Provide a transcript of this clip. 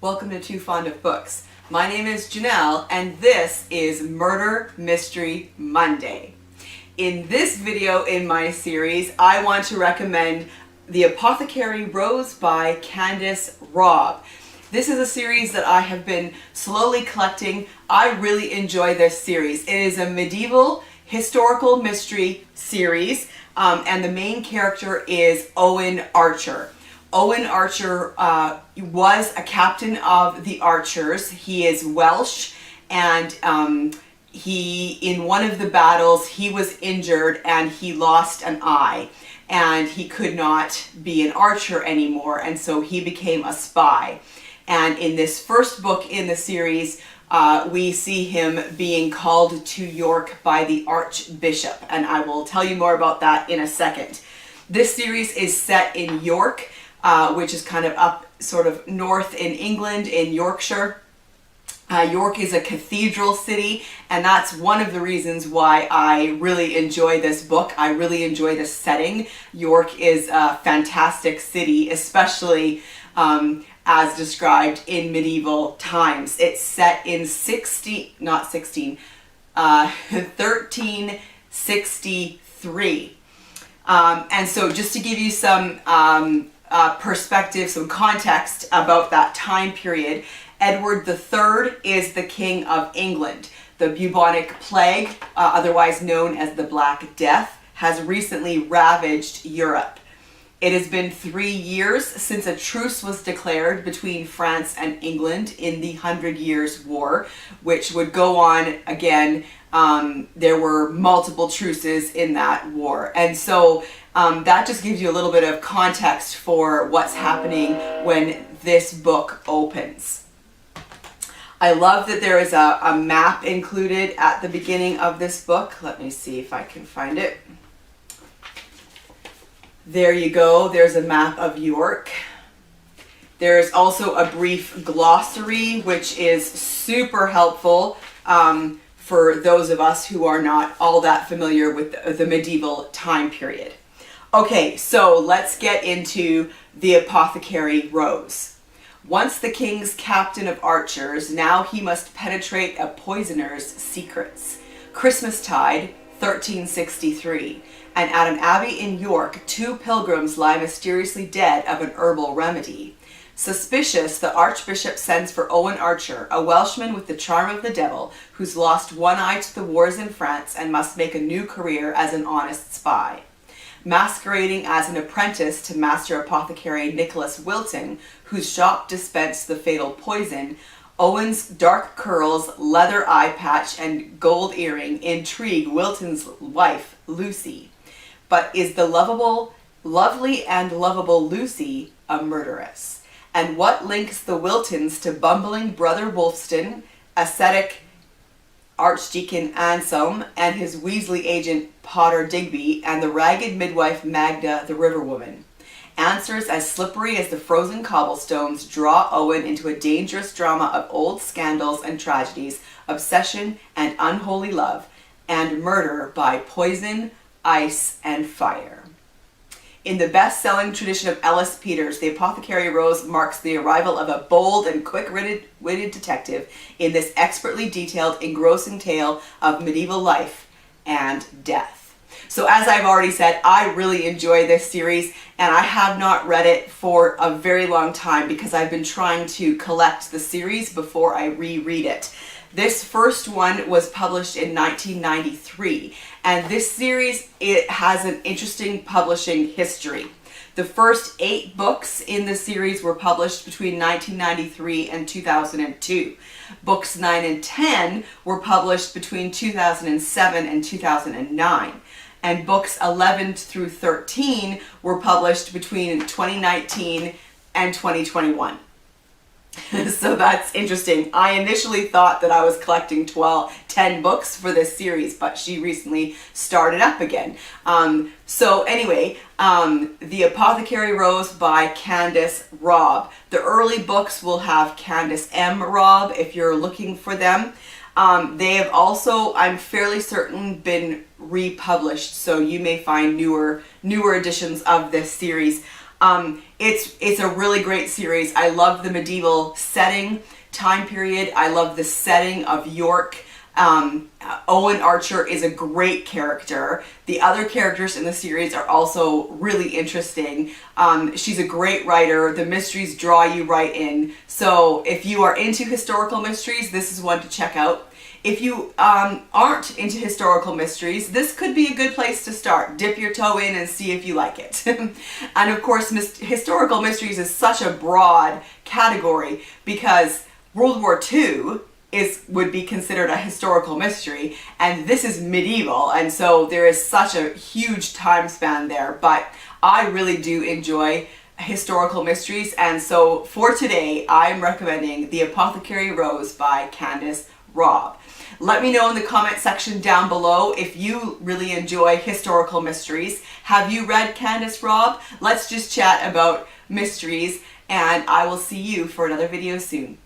Welcome to Too Fond of Books. My name is Janelle and this is Murder Mystery Monday. In this video in my series, I want to recommend The Apothecary Rose by Candace Robb. This is a series that I have been slowly collecting. I really enjoy this series. It is a medieval historical mystery series, and the main character is Owen Archer. Owen Archer was a captain of the archers. He is Welsh, and in one of the battles he was injured and he lost an eye and he could not be an archer anymore, and so he became a spy. And in this first book in the series, we see him being called to York by the Archbishop, and I will tell you more about that in a second. This series is set in York, which is kind of up sort of north in England, in Yorkshire. York is a cathedral city, and that's one of the reasons why I really enjoy this book. I really enjoy the setting. York is a fantastic city, especially as described in medieval times. It's set in 1363. And so just to give you some perspective, some context about that time period, Edward III is the King of England. The bubonic plague, otherwise known as the Black Death, has recently ravaged Europe. It has been 3 years since a truce was declared between France and England in the 100 Years' War, which would go on again. There were multiple truces in that war. And so that just gives you a little bit of context for what's happening when this book opens. I love that there is a map included at the beginning of this book. Let me see if I can find it. There you go. There's a map of York. There's also a brief glossary, which is super helpful for those of us who are not all that familiar with the medieval time period. Okay, so let's get into The Apothecary Rose. Once the king's captain of archers, now he must penetrate a poisoner's secrets. Christmastide, 1363. And at an abbey in York, 2 pilgrims lie mysteriously dead of an herbal remedy. Suspicious, the archbishop sends for Owen Archer, a Welshman with the charm of the devil, who's lost one eye to the wars in France and must make a new career as an honest spy. Masquerading as an apprentice to master apothecary Nicholas Wilton, whose shop dispensed the fatal poison, Owen's dark curls, leather eye patch, and gold earring intrigue Wilton's wife, Lucy. But is the lovely and lovable Lucy a murderess? And what links the Wiltons to bumbling brother Wolfston, ascetic Archdeacon Anselm, and his Weasley agent Potter Digby, and the ragged midwife Magda the Riverwoman? Answers as slippery as the frozen cobblestones draw Owen into a dangerous drama of old scandals and tragedies, obsession and unholy love, and murder by poison, ice, and fire. In the best-selling tradition of Ellis Peters, The Apothecary Rose marks the arrival of a bold and quick-witted detective in this expertly detailed, engrossing tale of medieval life and death. So as I've already said, I really enjoy this series, and I have not read it for a very long time because I've been trying to collect the series before I reread it. This first one was published in 1993, and this series, it has an interesting publishing history. The first 8 books in the series were published between 1993 and 2002. Books 9 and 10 were published between 2007 and 2009. And books 11 through 13 were published between 2019 and 2021. So that's interesting. I initially thought that I was collecting 10 books for this series, but she recently started up again. So anyway, The Apothecary Rose by Candace Robb. The early books will have Candace M. Robb if you're looking for them. They have also, I'm fairly certain, been republished, so you may find newer editions of this series. It's a really great series. I love the medieval setting, time period. I love the setting of York. Owen Archer is a great character. The other characters in the series are also really interesting. She's a great writer. The mysteries draw you right in. So if you are into historical mysteries, this is one to check out. If you aren't into historical mysteries, this could be a good place to start. Dip your toe in and see if you like it. And of course, historical mysteries is such a broad category because World War II would be considered a historical mystery, and this is medieval, and so there is such a huge time span there. But I really do enjoy historical mysteries, and so for today I'm recommending The Apothecary Rose by Candace Robb. Let me know in the comment section down below if you really enjoy historical mysteries. Have you read Candace Robb? Let's just chat about mysteries, and I will see you for another video soon.